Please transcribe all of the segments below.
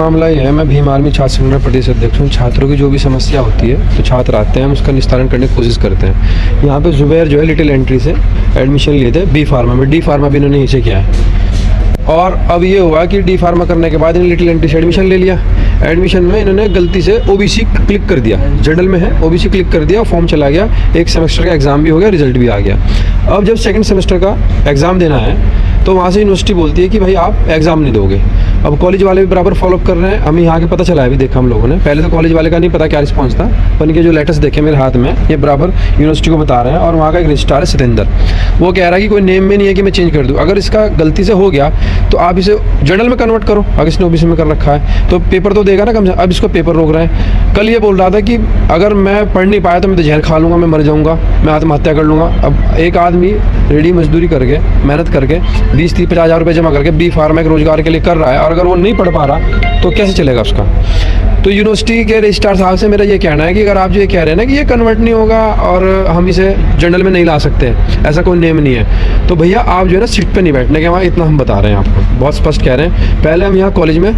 मामला ये है, मैं भीम आर्मी छात्र संगठन प्रदेश अध्यक्ष हूँ। छात्रों की जो भी समस्या होती है तो छात्र आते हैं, हम उसका निस्तारण करने की कोशिश करते हैं। यहाँ पे जुबैर जो है लिटिल एंट्री से एडमिशन लिए थे बी फार्मा में, डी फार्मा भी इन्होंने नीचे किया है। और अब ये हुआ कि डी फार्मा करने के बाद इन्होंने लिटिल एंट्री से एडमिशन ले लिया। एडमिशन में इन्होंने गलती से ओबीसी क्लिक कर दिया, जनरल में है ओबीसी क्लिक कर दिया, फॉर्म चला गया, एक सेमेस्टर का एग्ज़ाम भी हो गया, रिजल्ट भी आ गया। अब जब सेकंड सेमेस्टर का एग्ज़ाम देना है तो वहाँ से यूनिवर्सिटी बोलती है कि भाई आप एग्ज़ाम नहीं दोगे। अब कॉलेज वाले भी बराबर फॉलोअप कर रहे हैं। हमें यहाँ के पता चला है, अभी देखा हम लोगों ने, पहले तो कॉलेज वाले का नहीं पता क्या रिस्पांस था, पर इनके जो लेटर्स देखे मेरे हाथ में, ये बराबर यूनिवर्सिटी को बता रहे हैं। और वहाँ का एक रजिस्ट्रार है सतेंद्र, वो कह रहा है कि कोई नेम में नहीं है कि मैं चेंज कर दूँ। अगर इसका गलती से हो गया तो आप इसे जनरल में कन्वर्ट करो, अगर इसने ओबीसी में कर रखा है तो पेपर तो देगा ना कम से। अब इसको पेपर रोक रहे हैं। कल ये बोल रहा था कि अगर मैं पढ़ नहीं पाया तो मैं तो जहर खा लूँगा, मैं मर जाऊँगा, मैं आत्महत्या कर लूँगा। अब एक आदमी रेडी मजदूरी करके, मेहनत करके 20-30-50 हज़ार रुपये जमा करके बी फार्मा के रोजगार के लिए कर रहा है, और अगर वो नहीं पढ़ पा रहा तो कैसे चलेगा उसका। तो यूनिवर्सिटी के रजिस्ट्रार साहब से मेरा ये कहना है कि अगर आप जो ये कह रहे हैं ना कि ये कन्वर्ट नहीं होगा और हम इसे जनरल में नहीं ला सकते, ऐसा कोई नेम नहीं है, तो भैया आप जो है ना सीट पे नहीं बैठने के, वहाँ इतना हम बता रहे हैं आपको, बहुत स्पष्ट कह रहे हैं। पहले हम यहाँ कॉलेज में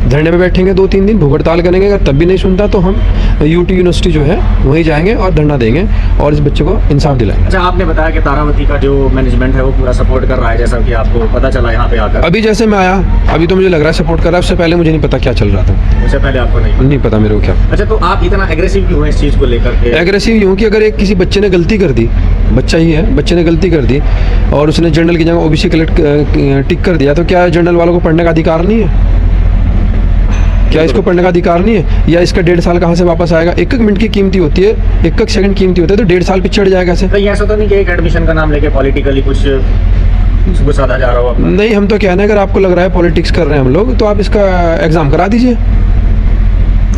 धरने में बैठेंगे 2-3 दिन, भूख हड़ताल करेंगे, अगर तब भी नहीं सुनता तो हम यूटी यूनिवर्सिटी जो है वहीं जाएंगे और धरना देंगे और इस बच्चे को इंसाफ दिलाएंगे। अच्छा, आपने बताया कि तारावती का जो मैनेजमेंट है वो पूरा सपोर्ट कर रहा है, जैसा कि आपको पता चला यहाँ पे आकर। अभी जैसे मैं आया, अभी तो मुझे लग रहा है सपोर्ट कर रहा है, उससे पहले मुझे नहीं पता क्या चल रहा था। उससे पहले आपको नहीं पता मेरे को क्या। अच्छा, तो आप इतना एग्रेसिव क्यों हैं इस चीज़ को लेकर के? एग्रेसिव यूँ कि अगर एक किसी बच्चे ने गलती कर दी, बच्चा ही है, बच्चे ने गलती कर दी और उसने जनरल की जगह ओबीसी टिक कर दिया, तो क्या जनरल वालों को पढ़ने का अधिकार नहीं है? क्या इसको पढ़ने का अधिकार नहीं है? या इसका 1.5 साल कहाँ से वापस आएगा? एक मिनट की कीमती होती है, एक सेकंड कीमती होता है, तो 1.5 साल पीछे चढ़ जाएगा ऐसे। तो ये ऐसा तो नहीं कि एक एडमिशन का नाम लेके पॉलिटिकली कुछ साधा जा रहा हो अपना? नहीं, हम तो कहना है अगर आपको लग रहा है पॉलिटिक्स कर रहे हैं हम लोग, तो आप इसका एग्जाम करा दीजिए।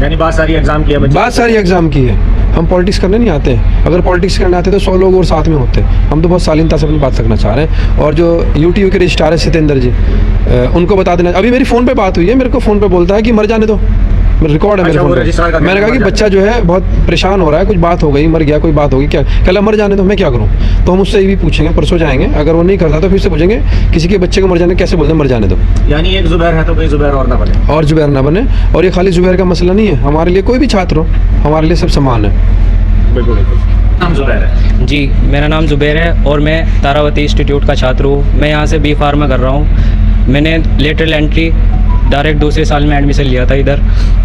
यानी बात सारी एग्जाम की है, बात सारी एग्जाम की है। हम पॉलिटिक्स करने नहीं आते हैं। अगर पॉलिटिक्स करने आते तो 100 लोग और साथ में होते। हम तो बहुत शालीनता से अपनी बात रखना चाह रहे हैं। और जो यूटीयू के रजिस्ट्रार है सतेंद्र जी, उनको बता देना। अभी मेरी फ़ोन पे बात हुई है, मेरे को फ़ोन पे बोलता है कि मर जाने दो, मेरा रिकॉर्ड है मेरे फोन पे। मैंने कहा कि बच्चा जो है बहुत परेशान हो रहा है, कुछ बात हो गई, मर गया, कोई बात होगी क्या? कहला मर जाने दो, मैं क्या करूँ? तो हम उससे भी पूछेंगे, परसों जाएंगे, अगर वो नहीं करता तो फिर से पूछेंगे किसी के बच्चे को मर जाने कैसे बोलते हैं, मर जाने दो। यानी एक जुबैर है तो कोई जुबैर और ना बने, और जुबैर ना बने। और ये खाली जुबैर का मसला नहीं है, हमारे लिए कोई भी छात्र हो, हमारे लिए सब समान है। बिल्कुल। नाम जुबैर है जी, मेरा नाम जुबैर है और मैं तारावती इंस्टीट्यूट का छात्र हूँ। मैं यहाँ से बी फार्मा कर रहा हूँ। मैंने लेटरल एंट्री डायरेक्ट दूसरे साल में एडमिशन लिया था इधर,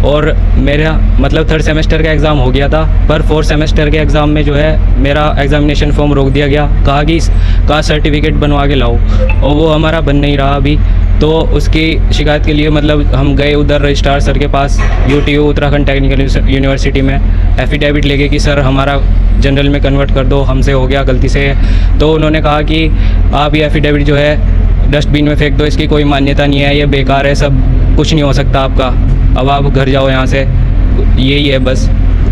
और मेरा मतलब 3rd सेमेस्टर का एग्ज़ाम हो गया था, पर 4th सेमेस्टर के एग्ज़ाम में जो है मेरा एग्ज़ामिनेशन फॉर्म रोक दिया गया। कहा कि कास्ट सर्टिफिकेट बनवा के लाओ, और वो हमारा बन नहीं रहा अभी। तो उसकी शिकायत के लिए मतलब हम गए उधर रजिस्ट्रार सर के पास, यूटीयू उत्तराखंड टेक्निकल यूनिवर्सिटी में, एफिडेविट लेके कि सर हमारा जनरल में कन्वर्ट कर दो, हमसे हो गया गलती से। तो उन्होंने कहा कि आप ये एफिडेविट जो है डस्टबिन में फेंक दो, इसकी कोई मान्यता नहीं है, ये बेकार है, सब कुछ नहीं हो सकता आपका, अब आप घर जाओ यहाँ से, यही है बस।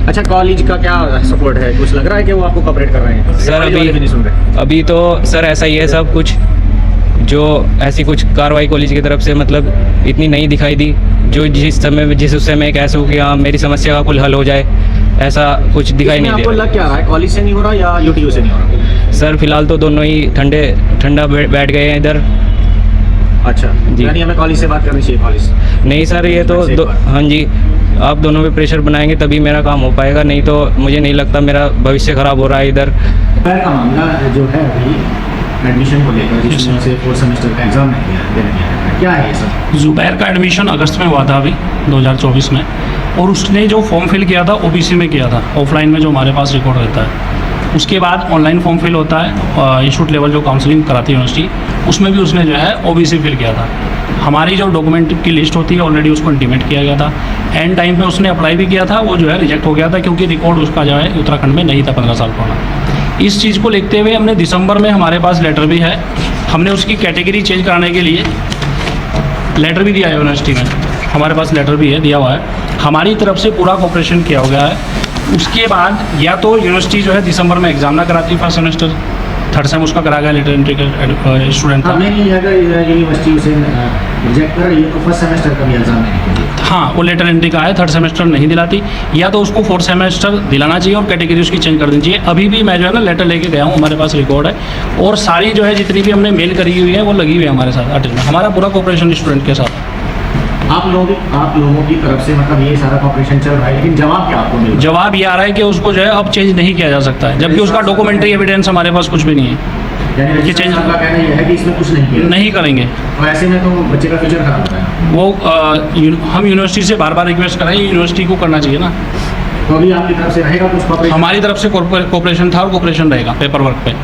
अच्छा, कॉलेज का क्या सपोर्ट है? कुछ लग रहा है कि वो आपको कॉपरेट कर रहे हैं? सर अभी तो सर ऐसा ही है सब कुछ, जो ऐसी कुछ कार्रवाई कॉलेज की तरफ से मतलब इतनी नहीं दिखाई दी, जो जिस उस समय कैसे हो कि हाँ मेरी समस्या का कुल हल हो जाए, ऐसा कुछ दिखाई नहीं दे रहा। लग क्या रहा है, कॉलेज से नहीं हो रहा या यूटीयू से नहीं हो रहा? सर फिलहाल तो दोनों ही ठंडा बैठ गए हैं इधर। अच्छा जी, यानी हमें कॉलेज से बात करनी चाहिए? कॉलेज नहीं सर, ये तो हाँ जी, आप दोनों पे प्रेशर बनाएंगे तभी मेरा काम हो पाएगा, नहीं तो मुझे नहीं लगता, मेरा भविष्य खराब हो रहा है इधर। का मामला जो है अभी एडमिशन को लेकर, जिसमें से 4th सेमेस्टर का एग्जाम नहीं दिया, क्या है ये सब? जुबैर का एडमिशन अगस्त में हुआ था अभी 2024 में, और उसने जो फॉर्म फिल किया था ओबीसी में किया था, ऑफलाइन में जो हमारे पास रिकॉर्ड रहता है। उसके बाद ऑनलाइन फॉर्म फिल होता है, इंस्टीट्यूट लेवल जो काउंसलिंग कराती है यूनिवर्सिटी, उसमें भी उसने जो है ओबीसी फिल किया था। हमारी जो डॉक्यूमेंट की लिस्ट होती है ऑलरेडी उसको इंटीमेट किया गया था। एंड टाइम पे उसने अप्लाई भी किया था, वो जो है रिजेक्ट हो गया था, क्योंकि रिकॉर्ड उसका जो है उत्तराखंड में नहीं था 15 साल पुराना। इस चीज़ को लिखते हुए हमने दिसंबर में, हमारे पास लेटर भी है, हमने उसकी कैटेगरी चेंज कराने के लिए लेटर भी दिया है यूनिवर्सिटी में, हमारे पास लेटर भी है, दिया हुआ है, हमारी तरफ से पूरा कोऑपरेशन किया हो गया है। उसके बाद या तो यूनिवर्सिटी जो है दिसंबर में एग्जाम ना कराती 1st सेमेस्टर, 3rd सेम उसका करा गया, लेटर एंट्री का स्टूडेंट था। नहीं, अगर यूनिवर्सिटी उसे रिजेक्ट कर रही है तो 1st सेमेस्टर का भी एग्जाम नहीं, हाँ वो लेटर एंट्री का है, 3rd सेमेस्टर नहीं दिलाती, या तो उसको 4th सेमेस्टर दिलाना चाहिए और कैटेगरी उसकी चेंज कर देनी चाहिए। अभी भी मैं जो है ना लेटर लेके गया हूँ, हमारे पास रिकॉर्ड है, और सारी जो है जितनी भी हमने मेल करी हुई है वो लगी हुई है हमारे साथ अटेंड में, हमारा पूरा कोऑपरेशन स्टूडेंट के साथ। आप लोगों की तरफ से मतलब ये सारा कॉपरेशन चल रहा है, लेकिन जवाब क्या आपको मिल रहा जवाब ये आ रहा है कि उसको जो है अब चेंज नहीं किया जा सकता है, जबकि उसका डॉक्यूमेंट्री एविडेंस हमारे पास कुछ भी नहीं है। है? यानी ये चेंज का कहना यह है कि इसमें कुछ नहीं किया, नहीं करेंगे तो ऐसे में तो बच्चे का फ्यूचर खराब होता है। वो हम यूनिवर्सिटी से बार बार रिक्वेस्ट कर रहे हैं, यूनिवर्सिटी को करना चाहिए ना। तो अभी आपकी तरफ से रहेगा कुछ कॉपरेशन? हमारी तरफ से कोऑपरेशन था और कोऑपरेशन रहेगा पेपर वर्क पे।